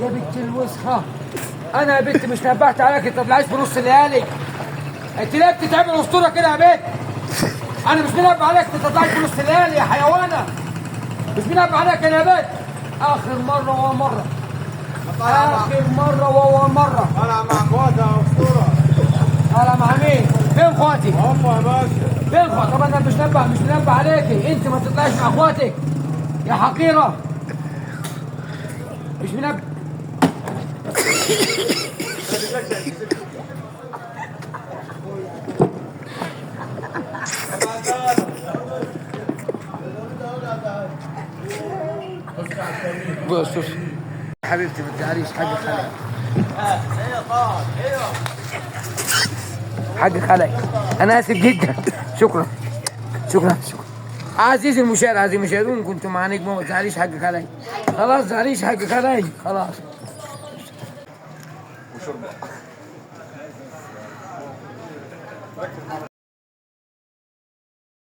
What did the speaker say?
يا بنت الوسخة، أنا يا بنت مش نبهت عليك تطلعيش في نص الليالي. أنت ليه بتتعمل أسطورة كده يا بنت؟ أنا مش منبه عليك تطلعيش في نص الليالي يا حيوانة. مش منبه عليك أنا يا بنت. آخر مرة وهو مرة. آخر مرة وهو مرة. طالع مع اخواتي يا اسطوره. طالع مع مين؟ فين اخواتي؟ هم يا باشا. فين اخواتي؟ طب أنا مش منبه عليكي، أنت ما تطلعيش مع اخواتك يا حقيرة. مش منبه. بص حبيبتي ما تزعليش حق خلاك. حق خلاك. انا اسف جدا. شكرا. عزيزي المشاهد، عزيزي المشاهدون، كنتم مع نجمه، ما تزعليش حق خلاك. خلاص تزعليش حق خلاك خلاص.